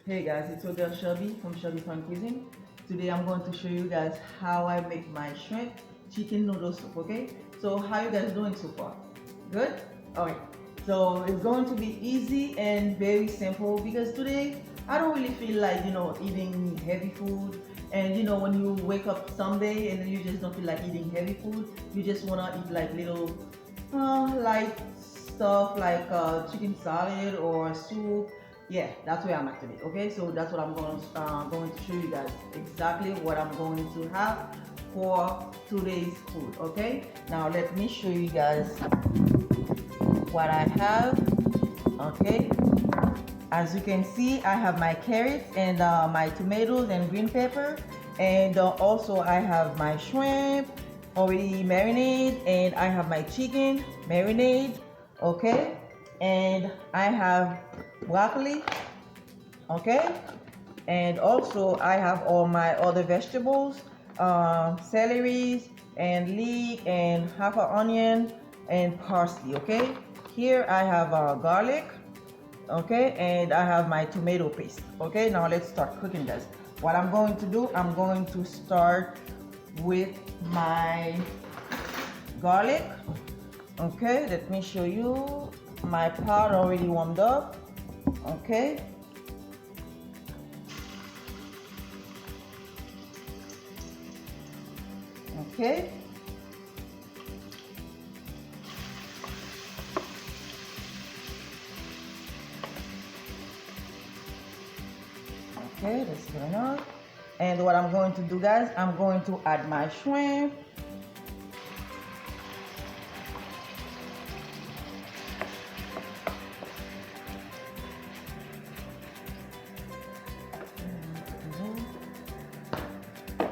Hey guys, it's your girl Shelby from Shelby Fun Cuisine. Today I'm going to show you guys how I make my shrimp chicken noodle soup, okay? So how you guys doing so far? Good? Alright. So it's going to be easy and very simple because today I don't really feel like, eating heavy food. And when you wake up someday and then you just don't feel like eating heavy food, you just want to eat like little light stuff like chicken salad or soup. Yeah, that's where I'm at today. Okay, so that's what I'm going to show you guys exactly what I'm going to have for today's food. Okay, now let me show you guys what I have. Okay, as you can see, I have my carrots and my tomatoes and green pepper, and also I have my shrimp already marinated, and I have my chicken marinated. Okay, and I have broccoli. Okay, and also I have all my other vegetables, celery and leek and half an onion and parsley. Okay, here I have garlic. Okay, and I have my tomato paste. Okay, now let's start cooking this. What I'm going to do, I'm going to start with my garlic. Okay, let me show you. My pot already warmed up. Okay, okay, okay, that's good enough. And what I'm going to do, guys, I'm going to add my shrimp.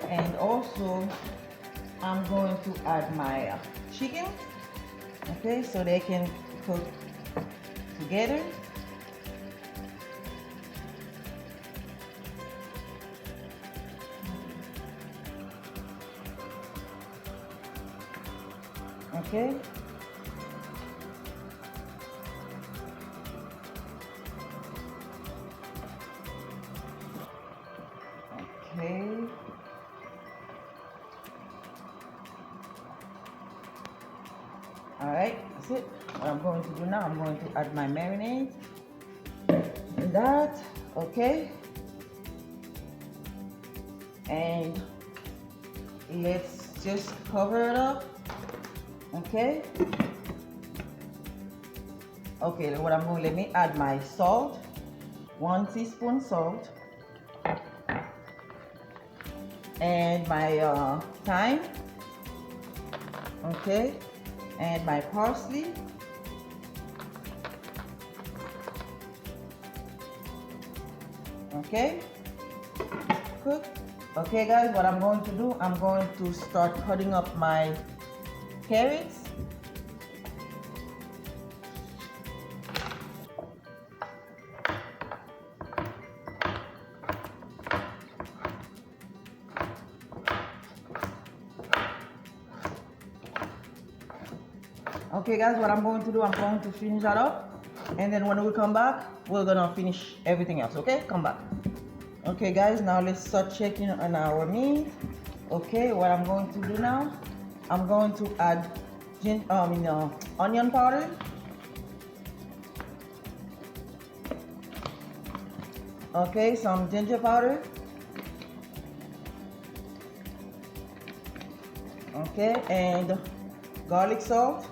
And also I'm going to add my chicken. Okay, so they can cook together. Okay, okay, all right, that's it. What I'm going to do now, I'm going to add my marinade in that. Okay, and let's just cover it up. Okay, okay, what I'm going, let me add my salt, 1 teaspoon salt, and my thyme. Okay, and my parsley. Okay, cook. Okay guys, what I'm going to do, I'm going to start cutting up my carrots. Okay guys, what I'm going to do, I'm going to finish that up, and then when we come back, we're gonna finish everything else. Okay, come back. Okay guys, now let's start checking on our meat. Okay, what I'm going to do now, I'm going to add onion powder. Okay, some ginger powder. Okay, and garlic salt.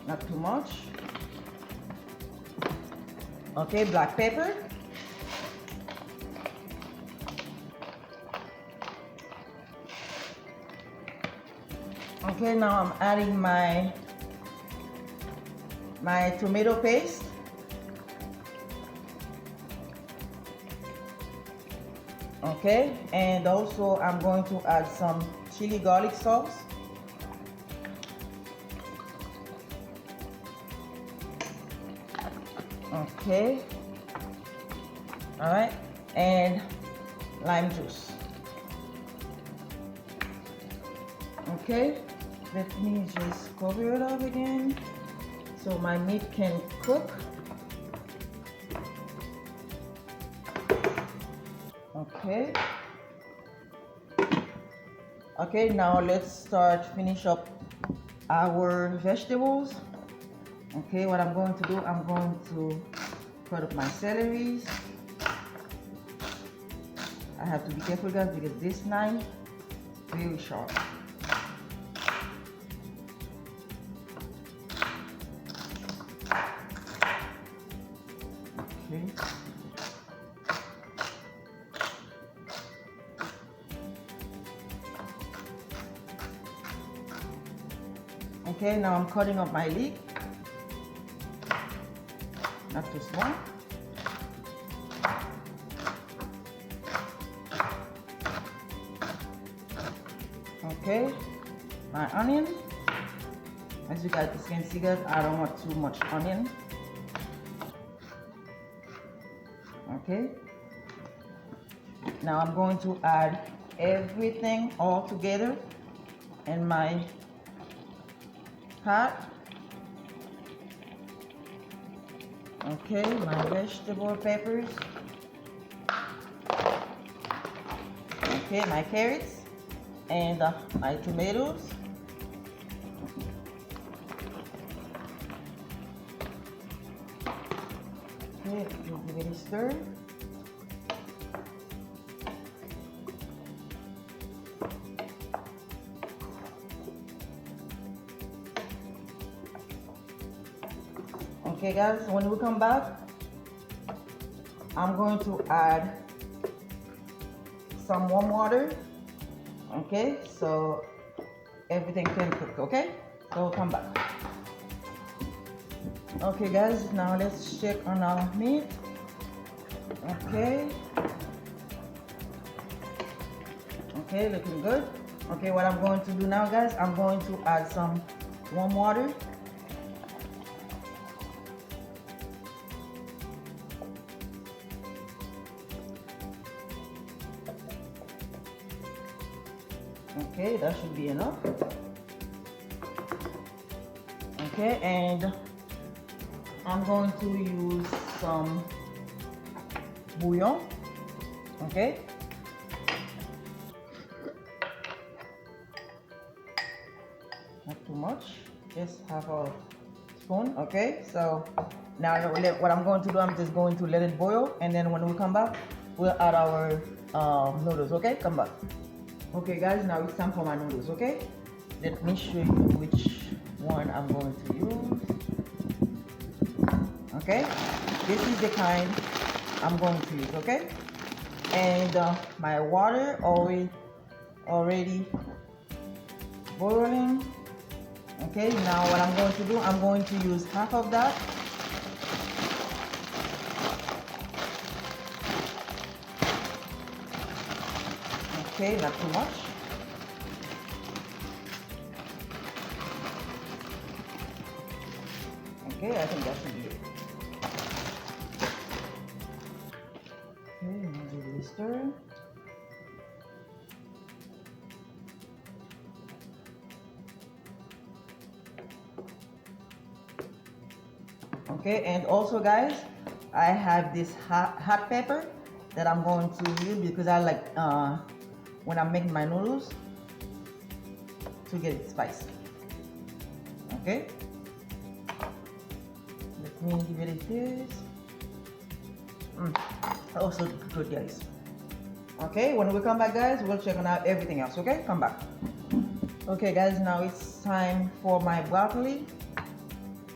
Not too much. Okay, black pepper. Okay, now I'm adding my tomato paste. Okay, and also I'm going to add some chili garlic sauce. Okay, all right, and lime juice. Okay, let me just cover it up again so my meat can cook. Okay. Okay, now let's start finish up our vegetables. Okay, what I'm going to do, I'm going to cut up my celeries. I have to be careful guys because this knife very sharp. Okay. Okay, now I'm cutting up my leek. Not too small. Okay, my onion. As you guys can see guys, I don't want too much onion. Okay. Now I'm going to add everything all together in my pot. Okay, my vegetable peppers. Okay, my carrots and my tomatoes. Okay, give it a stir. Okay guys, when we come back, I'm going to add some warm water. Okay, so everything can cook. Okay, so we'll come back. Okay guys, now let's check on our meat. Okay. Okay, looking good. Okay, what I'm going to do now guys, I'm going to add some warm water. Okay, that should be enough. Okay, and I'm going to use some bouillon. Okay. Not too much, just half a spoon. Okay, so now what I'm going to do, I'm just going to let it boil, and then when we come back, we'll add our noodles. Okay, come back. Okay guys, now it's time for my noodles. Okay, let me show you which one I'm going to use. Okay, this is the kind I'm going to use. Okay, and my water already boiling. Okay, now what I'm going to do, I'm going to use half of that. Okay, not too much. Okay, I think that should be it. Okay, now give it a stir. Okay, and also guys, I have this hot pepper that I'm going to use because I like when I'm making my noodles to get it spicy. Okay, let me give it a taste. Also good guys. Okay, when we come back guys, we'll check on out everything else. Okay, come back. Okay guys, now it's time for my broccoli.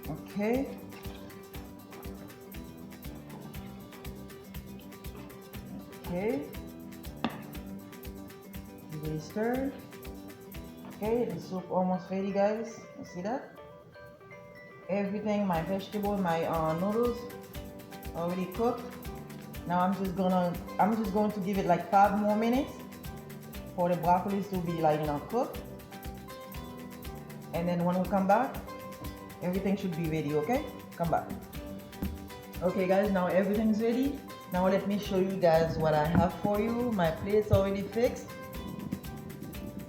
Okay. Okay. Give it a stir. Okay, the soup almost ready guys. You see that? Everything, my vegetable, my noodles already cooked. Now I'm just going to give it like 5 more minutes for the broccoli to be like cooked. And then when we come back, everything should be ready. Okay, come back. Okay guys, now everything's ready. Now let me show you guys what I have for you. My plate's already fixed.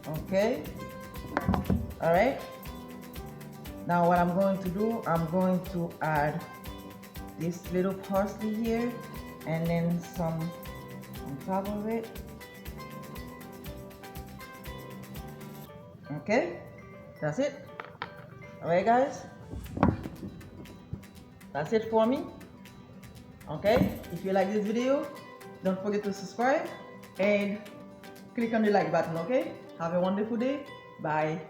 Okay. All right. Now what I'm going to do, I'm going to add this little parsley here, and then some on top of it. Okay, that's it. All right, guys, that's it for me. Okay, if you like this video, don't forget to subscribe and click on the like button. Okay, have a wonderful day. Bye.